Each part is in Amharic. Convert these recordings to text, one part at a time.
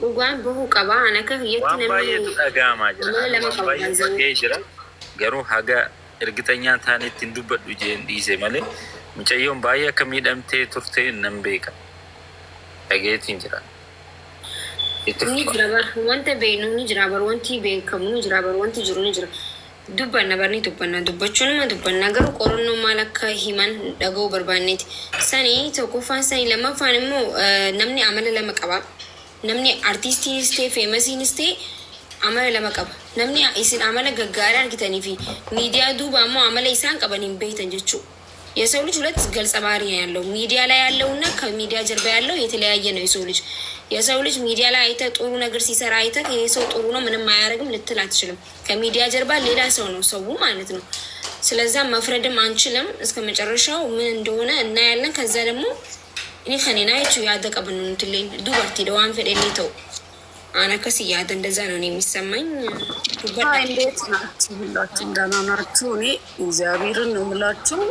dhugaan bahuu qaba. Ana akka hiyyatti namni baay'eetu dhaga'amaa jira. Waan baay'ee ta'ee jira. Garuu haga ergitanyaan taanetti hin dubbadhu jeen dhiise malee mucayyoon baay'ee akka miidhamtee turte nan beeka. Dhageetiin jira. Ni jira bar wanta beeknu ni jira bar wanti beekamu ni jira bar wanti jiru ni jira. Dubbanna barni dubbachuun dubbanna garuu qorannoo maal akka himan dhaga'uu barbaanneeti. Sanii tokkoffaan sanii lammaffaan immoo namni amala lama qaba. Namni artistiinis ta'e feemasiinis ta'e amala lama qaba. Namni isin amala gaggaarii argitanii fi miidiyaa duuba immoo amala isaan qaban hin beektan jechuudha. የሰው ልጅ ሁለት ገጸ ባህሪ ያለው ሚዲያ ላይ ያለውና ከሚዲያ ጀርባ ያለው የተለያየ ነው። የሰው ልጅ ሚዲያ ላይ አይተ ጥሩ ነገር ሲሰራ አይተ ይሄ ሰው ጥሩ ነው ምንም አያረግም ልትል አትችልም። ከሚዲያ ጀርባ ሌላ ሰው ነው ሰው ማለት ነው። ስለዚህ መፍረድም አንችልም። እስከ መጨረሻው ምን እንደሆነ እናያለን። ከዛ ደግሞ እኔ ከኔና አይቹ ያደቀብን እንትልኝ ዱበርቲ ደዋን ፈደሊተው አና ከሲያደ እንደዛ ነው የሚሰማኝ። እንዴት ናችሁ? ሁላችሁ እንደና ናችሁ? እኔ እግዚአብሔርን ነው የምላችሁ።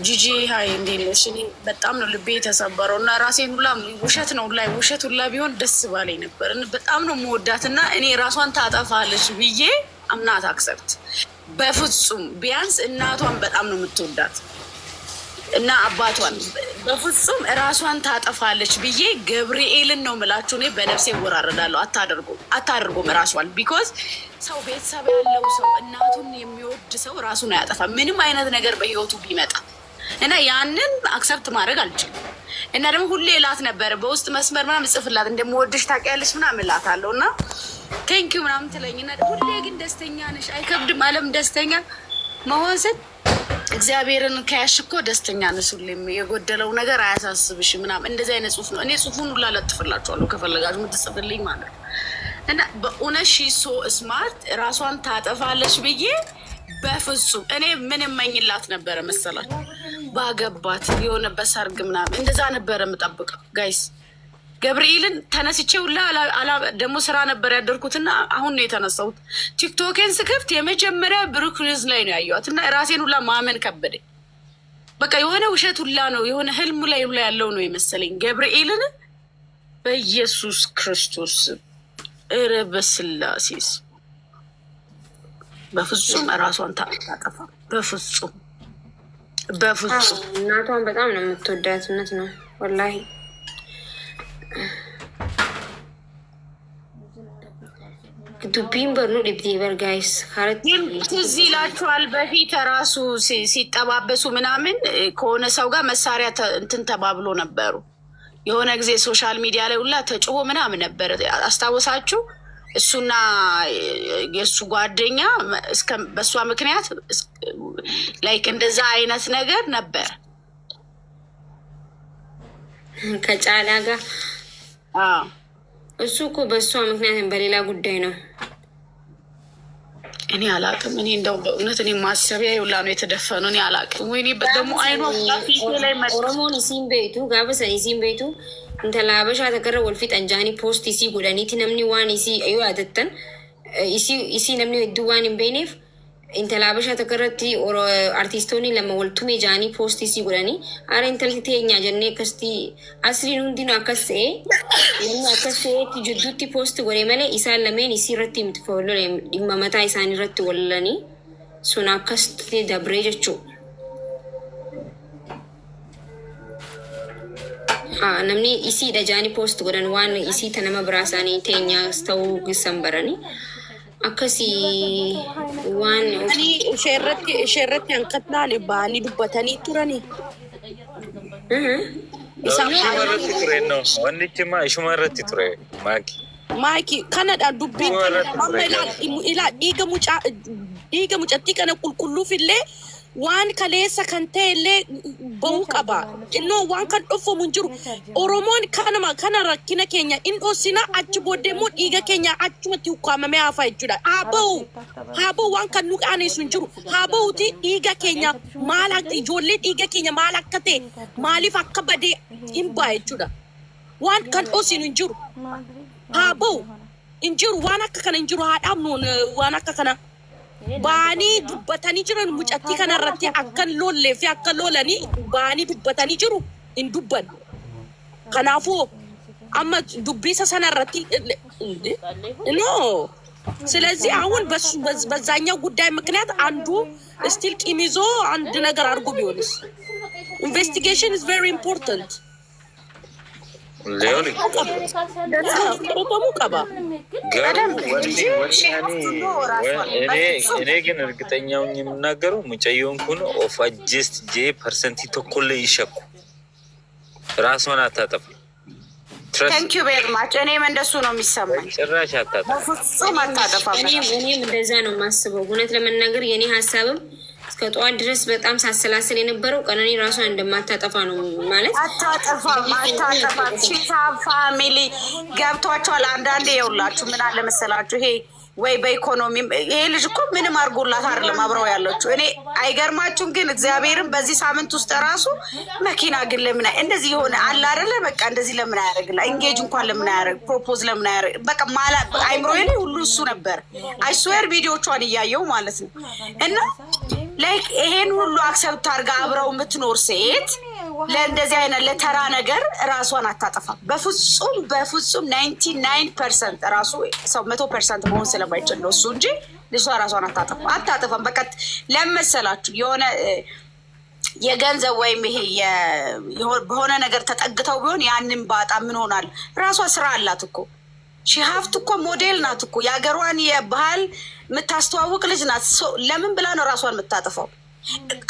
ጂጂ ሀይ እንዴት ነሽ? እኔ በጣም ነው ልቤ የተሰበረው እና ራሴን ሁላ ውሸት ነው ላይ ውሸት ሁላ ቢሆን ደስ ባለኝ ነበር። በጣም ነው የምወዳትና እኔ ራሷን ታጠፋለች ብዬ አምናት አክሰፕት በፍጹም ቢያንስ እናቷን በጣም ነው የምትወዳት እና አባቷን በፍጹም ራሷን ታጠፋለች ብዬ ገብርኤልን ነው የምላችሁ። እኔ በነፍሴ ወራረዳለሁ። አታደርጉም ራሷን ቢኮዝ ሰው ቤተሰብ ያለው ሰው እናቱን የሚወድ ሰው ራሱን አያጠፋ ምንም አይነት ነገር በህይወቱ ቢመጣ እና ያንን አክሰፕት ማድረግ አልችልም። እና ደግሞ ሁሌ እላት ነበር በውስጥ መስመር ምናምን ጽፍላት እንደምወድሽ ታውቂያለሽ ምናምን እላታለሁ እና ቴንኪው ምናምን ትለኝና ሁሌ ግን ደስተኛ ነሽ አይከብድም አለም ደስተኛ መሆን ስል እግዚአብሔርን ከያሽ እኮ ደስተኛ ነሽ ሁሌም የጎደለው ነገር አያሳስብሽ ምናምን እንደዚህ አይነት ጽሁፍ ነው። እኔ ጽሁፉን ሁላ ለጥፍላችኋለሁ ከፈለጋችሁ የምትጽፍልኝ ማለት ነው። እና በእውነት ሺ ሶ ስማርት ራሷን ታጠፋለች ብዬ በፍጹም እኔ ምን እመኝላት ነበረ መሰላችሁ? ባገባት የሆነ በሰርግ ምናምን እንደዛ ነበረ የምጠብቀው። ጋይስ ገብርኤልን ተነስቼ ሁላ ደግሞ ስራ ነበር ያደርኩትና አሁን ነው የተነሳሁት። ቲክቶኬን ስከፍት የመጀመሪያ ብሩክ ኒውዝ ላይ ነው ያየኋት እና ራሴን ሁላ ማመን ከበደኝ። በቃ የሆነ ውሸት ሁላ ነው የሆነ ህልሙ ላይ ሁላ ያለው ነው የመሰለኝ። ገብርኤልን በኢየሱስ ክርስቶስ እረ በስላሴስ በፍጹም ራሷን ታጠፋ። በፍጹም እናቷን በጣም ነው የምትወዳት። እውነት ነው ወላሂ። ዱቢን በርኑ ዲብዲበር ጋይስ ትዝ ይላችኋል በፊት ራሱ ሲጠባበሱ ምናምን ከሆነ ሰው ጋር መሳሪያ እንትን ተባብሎ ነበሩ። የሆነ ጊዜ ሶሻል ሚዲያ ላይ ሁላ ተጭሆ ምናምን ነበር አስታወሳችሁ? እሱና የእሱ ጓደኛ በእሷ ምክንያት ላይክ እንደዛ አይነት ነገር ነበር ከጫላ ጋር። እሱ እኮ በእሷ ምክንያት በሌላ ጉዳይ ነው። እኔ አላቅም። እኔ እንደው በእውነት እኔ ማሰቢያ ይውላ ነው የተደፈነው። እኔ አላቅም። ወይኔ ደግሞ አይኗ ላይ ኦሮሞን ሲም ቤቱ ጋበሰ ሲም ቤቱ እንተላ ሀበሻ ተቀረ ወልፊት አንጃኒ ፖስት ሲ ጎዳኒቲ ነምኒ ዋን ሲ አዩ አደተን ሲ ነምኒ ዱዋን ቤኔፍ እንተላ ሀበሻ ተቀረቲ አርቲስቶኒ ለመወልቱሜ ጃኒ ፖስት ሲ ጎዳኒ አረ እንተልቴኛ ጀኔ ከስቲ አስሪን እንዲኖ አከሴ የኛ አከሴ ጅዱቲ ፖስት ጎሬ መለ ኢሳን ለሜን ሲ ረቲ ምትፈወሎ ዲማመታ ኢሳን ረቲ ወለኒ ሱና ከስቲ ደብሬጀቹ namni isii dhajaani post godhan waan isii tanama biraasanii teenya ta'uu gisan akkasii waan isheerratti hanqatnaani baanii dubbatanii turanii. Ishumarratti ture no wannichi ma ishumarratti ture maaki kanadha dubbiin amma ilaa dhiiga mucattii kana qulqulluufillee waan kaleessa kan ta'ellee bahuu qaba. Innoo waan kan dhufamu hin jiru. Oromoon kana rakkina keenya indhoosina achi booddee immoo dhiiga keenya achumatti ukkaamamee hafa jechuudha. Haa bahu waan kan nu qaaneessu hin jiru. Haa bahuti dhiiga keenya maal akka ijoollee dhiiga keenya maal akka ta'e maaliif akka badee hin ba'a jechuudha. Waan kan dhoosinu hin jiru. Haa bahu hin jiru waan akka kana hin jiru. Haa dhaabnu waan akka kana. Baanii dubbatanii jiran mucattii kanarratti akkan lollee fi akka lolanii baanii dubbatanii jiru hin dubban. Kanaafuu አማ ዱቢሳ ሰነረቲ ኖ ስለዚህ አሁን በዛኛው ጉዳይ ምክንያት አንዱ ስቲል ቂም ይዞ አንድ ነገር አድርጎ ቢሆንስ? ኢንቨስቲጌሽን ኢዝ ቬሪ ኢምፖርታንት። ሌዮኒ እኔ ግን እርግጠኛው የምናገረው ሙጨየውን ኩን ኦፍ አጀስት ጄ ፐርሰንቲ ተኮለ ይሸኩ ራስዋን አታጠፋ። ታንክ ዩ ቬሪ ማች። እኔም እንደሱ ነው የሚሰማኝ። ጭራሽ አታጠፋ፣ በፍጹም አታጠፋ። እኔም እንደዛ ነው የማስበው። እውነት ለመናገር የኔ ሀሳብም እስከ ጠዋት ድረስ በጣም ሳሰላስል የነበረው ቀነኒ ራሷን እንደማታጠፋ ነው። ማለት አታጠፋ ሺታ ፋሚሊ ገብቷቸዋል። አንዳንዴ የውላችሁ ምን አለ መሰላችሁ ይሄ ወይ በኢኮኖሚም ይሄ ልጅ እኮ ምንም አድርጎላት አይደለም አብረው ያለችው። እኔ አይገርማችሁም? ግን እግዚአብሔርን በዚህ ሳምንት ውስጥ ራሱ መኪና ግን ለምን እንደዚህ የሆነ አለ አይደለ? በቃ እንደዚህ ለምን አያደርግላ? ኢንጌጅ እንኳን ለምን አያደርግ? ፕሮፖዝ ለምን አያደርግ? በቃ ማላ አይምሮዬ ላይ ሁሉ እሱ ነበር። አይስዌር ቪዲዮቿን እያየው ማለት ነው። እና ላይክ ይሄን ሁሉ አክሰፕት አድርጋ አብረው የምትኖር ሴት ለእንደዚህ አይነት ለተራ ነገር ራሷን አታጠፋም። በፍጹም በፍጹም 99% ራሱ ሰው 100% መሆን ስለማይችል ነው እሱ እንጂ ልሷ ራሷን አታጠፋም። በቃ ለመሰላችሁ የሆነ የገንዘብ ወይም ይሄ በሆነ ነገር ተጠግተው ቢሆን ያንን ባጣ ምን ሆናል? ራሷ ስራ አላት እኮ ሺሀፍት እኮ ሞዴል ናት እኮ የሀገሯን የባህል የምታስተዋውቅ ልጅ ናት። ለምን ብላ ነው ራሷን የምታጠፋው?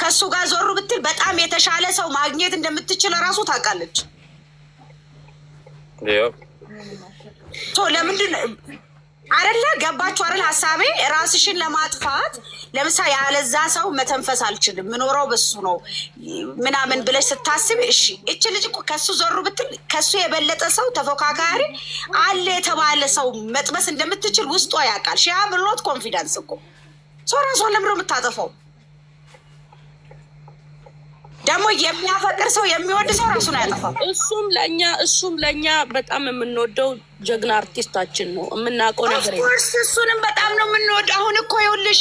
ከሱ ጋር ዞሩ ብትል በጣም የተሻለ ሰው ማግኘት እንደምትችል ራሱ ታውቃለች። ለምንድን አይደለ? ገባችሁ አይደል ሀሳቤ? ራስሽን ለማጥፋት ለምሳሌ ያለዛ ሰው መተንፈስ አልችልም ምኖረው በሱ ነው ምናምን ብለሽ ስታስብ፣ እሺ እቺ ልጅ እኮ ከሱ ዞሩ ብትል ከሱ የበለጠ ሰው ተፎካካሪ አለ የተባለ ሰው መጥበስ እንደምትችል ውስጧ ያውቃል። ሺያ ብሎት ኮንፊደንስ እኮ ሰው ራሷን ለምሮ የምታጠፋው ደግሞ የሚያፈቅር ሰው የሚወድ ሰው ራሱን አያጠፋም። እሱም ለእኛ በጣም የምንወደው ጀግና አርቲስታችን ነው። የምናውቀው ነገር እሱንም በጣም ነው የምንወደው። አሁን እኮ ይኸውልሽ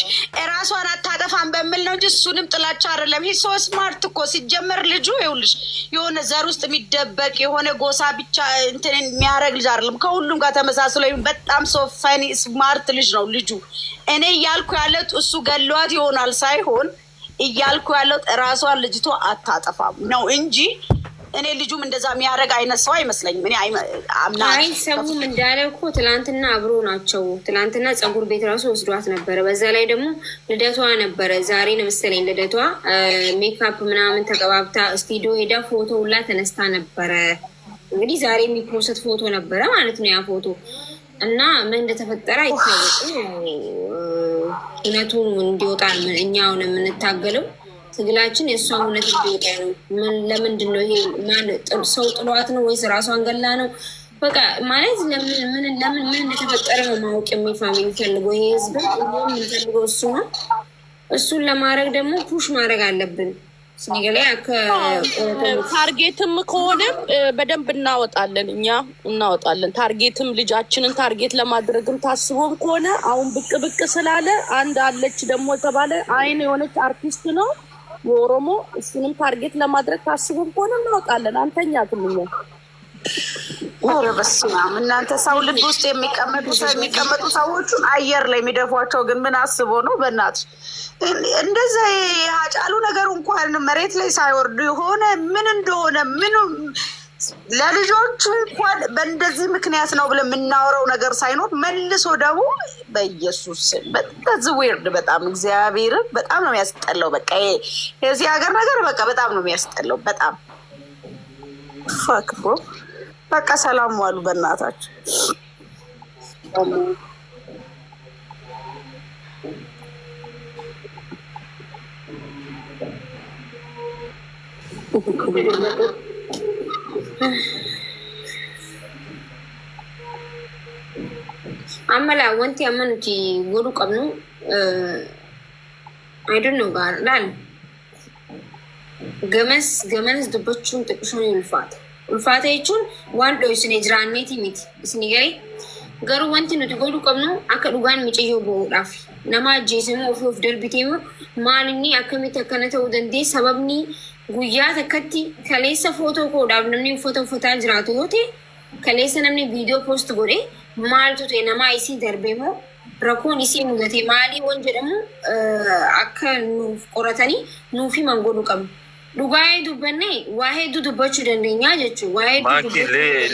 ራሷን አታጠፋም በሚል ነው እንጂ እሱንም ጥላቻ አይደለም። ይህ ሶ ስማርት እኮ ሲጀመር ልጁ ይኸውልሽ የሆነ ዘር ውስጥ የሚደበቅ የሆነ ጎሳ ብቻ እንትን የሚያደርግ ልጅ አይደለም። ከሁሉም ጋር ተመሳስሎ በጣም ሶ ፈኒ ስማርት ልጅ ነው ልጁ። እኔ እያልኩ ያለት እሱ ገሏት ይሆናል ሳይሆን እያልኩ ያለው ራሷን ልጅቷ አታጠፋም ነው እንጂ እኔ ልጁም እንደዛ የሚያደርግ አይነት ሰው አይመስለኝም። እኔ አይ ሰውም እንዳለ እኮ ትላንትና አብሮ ናቸው። ትላንትና ፀጉር ቤት ራሱ ወስዷት ነበረ። በዛ ላይ ደግሞ ልደቷ ነበረ። ዛሬ ነው መሰለኝ ልደቷ። ሜካፕ ምናምን ተቀባብታ ስቱዲዮ ሄዳ ፎቶ ሁላ ተነስታ ነበረ። እንግዲህ ዛሬ የሚፖስት ፎቶ ነበረ ማለት ነው ያ ፎቶ እና ምን እንደተፈጠረ አይታወቅም። እውነቱ እንዲወጣ እኛውን የምንታገለው ትግላችን የእሷ እውነት እንዲወጣ ነው። ለምንድን ነው ይሄ ሰው ጥሏት ነው ወይስ ራሷን ገላ ነው? በቃ ማለት ምን እንደተፈጠረ ነው ማወቅ የሚፈልገው ይሄ ህዝብ። የምንፈልገው እሱ ነው። እሱን ለማድረግ ደግሞ ፑሽ ማድረግ አለብን። ታርጌትም ከሆነም በደንብ እናወጣለን፣ እኛ እናወጣለን። ታርጌትም ልጃችንን ታርጌት ለማድረግም ታስቦም ከሆነ አሁን ብቅ ስላለ አንድ አለች ደግሞ የተባለ አይን የሆነች አርቲስት ነው የኦሮሞ፣ እሱንም ታርጌት ለማድረግ ታስቦም ከሆነ እናወጣለን። አንተኛ ትምኛ በስማም እናንተ ሰው ልብ ውስጥ የሚቀመጡ ሰዎቹን አየር ላይ የሚደፏቸው ግን ምን አስቦ ነው? በእናትሽ እንደዛ ያጫሉ ነገር እንኳን መሬት ላይ ሳይወርዱ የሆነ ምን እንደሆነ ምን ለልጆቹ እንኳን በእንደዚህ ምክንያት ነው ብለን የምናወራው ነገር ሳይኖር መልሶ ደግሞ በኢየሱስ በዚህ ዊርድ በጣም እግዚአብሔርን በጣም ነው የሚያስጠላው። በቃ የዚህ ሀገር ነገር በቃ በጣም ነው የሚያስጠላው። በጣም ፋክ ብሮ በቃ ሰላም ዋሉ በእናታችሁ። አመላ ወንቲ አመንቲ ጎዱ ቀብኑ አይዶን ነው ጋር ላል ገመንስ ድበቹን ጥቅሹን ይልፋት ulfaate jechuun waan dho'isne jiraanneeti miti isni gari garuu wanti nuti godhuu qabnu akka dhugaan micayyoo bo'uudhaaf nama ajjeesamuu ofii of darbiteemu maal inni akkamitti akkana ta'uu danda'e sababni guyyaa takkatti kaleessa footoo koodhaaf namni uffata uffataa jiraatu yoo ta'e kaleessa namni viidiyoo poost godhe maaltu ta'e nama isii darbee moo rakkoon isii mudate maalii waan jedhamu akka nuuf qoratanii nuuf himan godhu qabna. Dhugaa dubbanne waa hedduu dubbachuu dandeenya jechuudha. Waa hedduu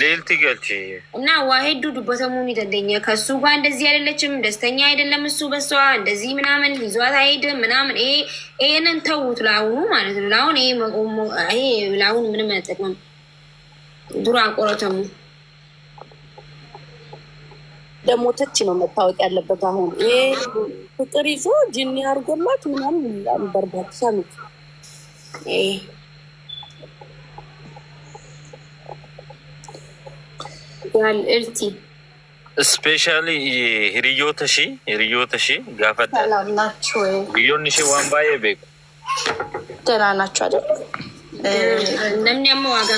leelti galchi. እና waa hedduu dubbatamuu ni dandeenya. ከሱ ጋር እንደዚህ አይደለችም፣ ደስተኛ አይደለም እሱ በሷ እንደዚህ ምናምን ይዟት አይሄድም ምናምን ይሄንን ተውት ለአሁኑ ማለት ነው። ለአሁን ይሄ ለአሁን ምንም አይጠቅምም። ዱራ ቆረተሙ ደግሞ ተች ነው መታወቅ ያለበት። አሁን ይሄ ፍቅር ይዞ ጂኒ አርጎላት ምናምን አንበርባት ሳሚት ያል እልቲ ስፔሻሊ ህሪዮተሺ ጋፈታ ሰላም ናችሁ ወይ? ህሪዮንሺ ዋንባዬ ቤክ ደህና ናችሁ አይደል? ለምን ያማ ዋጋ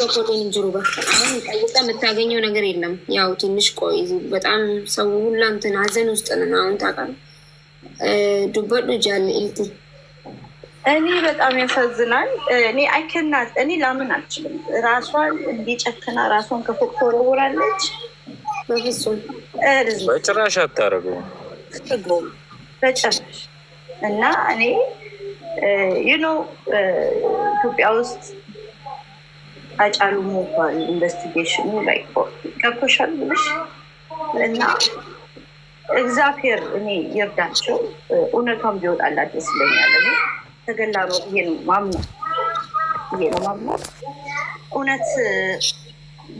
ኮቶን እንጅሩባ አሁን ጠይቃ የምታገኘው ነገር የለም። ያው ትንሽ ቆይ በጣም ሰው ሁላ እንትን ሀዘን ውስጥ ነው አሁን ታውቃለህ። ዱበዱ ጃል እልቲ እኔ በጣም ያሳዝናል። እኔ ላምን አልችልም። ራሷን እንዲጨክና ራሷን ከፎቅ ተወረወራለች። በፍጹም በጭራሽ አታረገውም በጭራሽ። እና እኔ ኢትዮጵያ ውስጥ አጫሉ ሞቷል ኢንቨስቲጌሽኑ ላይ ገብቶሻል ብለሽ እና እግዚአብሔር እኔ ይርዳቸው። እውነቷን ቢወጣላት ደስ ይለኛል። ተገላ ነው ብዬ ነው ማምነው። እውነት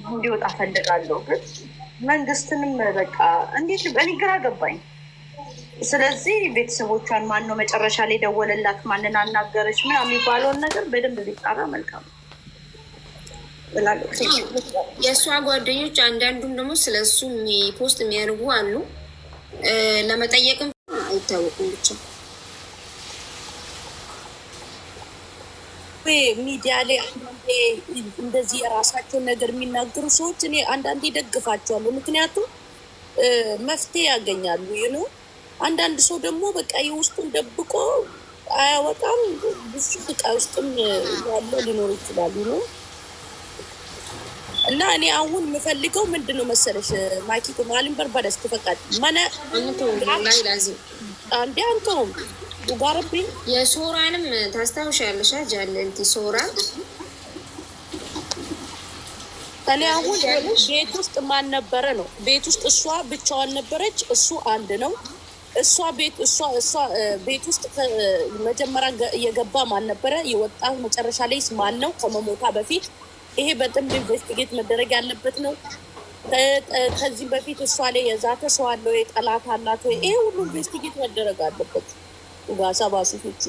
እንዲወጣ ፈልጋለሁ። ግን መንግስትንም በቃ እንዴት እኔ ግራ ገባኝ። ስለዚህ ቤተሰቦቿን ማን ነው መጨረሻ ላይ ደወለላት፣ ማንን አናገረች ምናምን የሚባለውን ነገር በደንብ ቢጣራ መልካም። የእሷ ጓደኞች አንዳንዱም ደግሞ ስለሱ ፖስት የሚያደርጉ አሉ። ለመጠየቅም አይታወቁም ብቻ ሚዲያ ላይ አንዳንዴ እንደዚህ የራሳቸውን ነገር የሚናገሩ ሰዎች እኔ አንዳንዴ ደግፋቸዋለሁ። ምክንያቱም መፍትሄ ያገኛሉ። አንዳንድ ሰው ደግሞ በቃ የውስጡን ደብቆ አያወጣም። ብዙ ስቃይ ውስጥም ያለ ሊኖር ይችላል እና እኔ አሁን የምፈልገው ምንድን ነው መሰለሽ ማኪቶ ማሊም በርባዳስ ተፈቃድ ማነ አንዴ አንተውም ጓረቢ የሶራንም ታስታውሻለሽ ጃለንቲ ሶራ እኔ አሁን ቤት ውስጥ ማን ነበረ ነው? ቤት ውስጥ እሷ ብቻዋን ነበረች፣ እሱ አንድ ነው። እሷ ቤት ውስጥ መጀመሪያ የገባ ማን ነበረ? የወጣ መጨረሻ ላይ ማን ነው? ከመሞታ በፊት ይሄ በጣም ኢንቨስቲጌት መደረግ ያለበት ነው። ከዚህ በፊት እሷ ላይ የዛተ ሰው አለ ወይ? ጠላት አላት ወይ? ይሄ ሁሉ ኢንቨስቲጌት መደረግ አለበት። ጋሳ ባሱፊቹ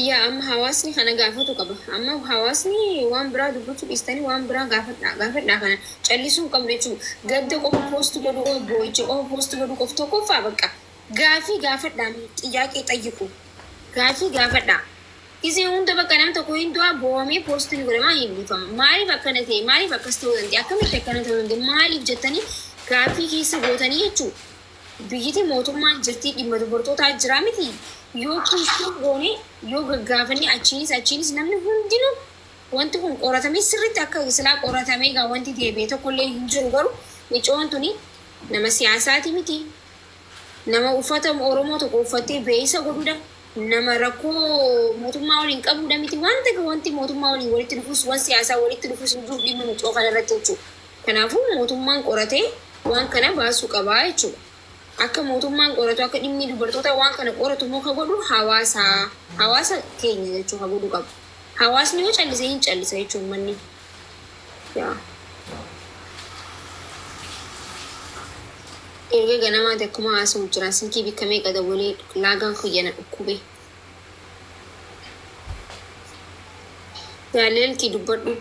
ያ አማ ሐዋስኒ ከነጋፈቱ ቀበ አማ ሐዋስኒ ዋን ብራ ዱብቱ ኢስተኒ ዋን ብራ ጋፈዳ ከነ ጨሊሱን ቀምሬቹ ገደ ቆ ፖስት ገዱ ቦይጭ ቆ ፖስት ገዱ ቆፍቶ ቆፋ በቃ ጋፊ ጋፈዳ ጥያቄ ጠይቁ ጋፊ ጋፈዳ ጊዜ ሁንደ በቃ ነምተ ኮይንቷ ቦሜ ፖስት ንገረማ ይልፋም ማሪ በከነቴ ማሪ በከስተው እንዴ አከም ተከነተ እንዴ ማሪ ጀተኒ ጋፊ ኪስ ቦተኒ የቹ ቢይቲ ሞቱማን ጅርቲ ዲመዱ ቦርቶታ ጅራሚቲ ዮኩሽ ጎኔ ዮጋጋፈኒ አቺኒስ ነምን ሁንዲኑ ወንቱ ሁን ቆራተሜ ስሪት አካ ስላ ቆራተሜ ጋ ወንቲ ዲቤቶ ኮሌ እንጅሩ ገሩ የጮንቱኒ ነመሲያሳቲ ሚቲ ነመ ኡፈተም ኦሮሞ ተቆፈቴ በይሰ ጎዱዳ nama rakkoo mootummaa waliin qabuudha miti waan ta'e wanti mootummaa waliin walitti dhufuus waan siyaasaa walitti dhufuus hunduu dhimma mucoo kana irratti jechuudha. Kanaafuu mootummaan qoratee waan kana baasuu qabaa jechuudha. Akka mootummaan qoratu akka dhimmi dubartoota waan kana qoratu immoo ka godhu hawaasa keenya jechuudha ka godhu qaba. Hawaasni yoo callisee hin callisa jechuudha manni. Erga ganamaa akkuma haasa'u jira sinkii bikka meeqa dabalee laagaan kuyyana dhukkubee. Jaalelti dubbadhu.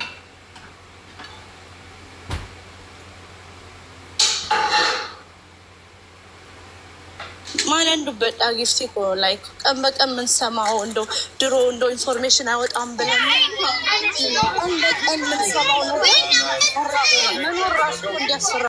ማንን ዱበዳ ጊፍቲ እኮ ላይክ ቀን በቀን የምንሰማው እንደው ድሮ እንደው ኢንፎርሜሽን አይወጣም ብለን ቀን በቀን የምንሰማው ነገር መኖር ራሱ እንዲያስፈራ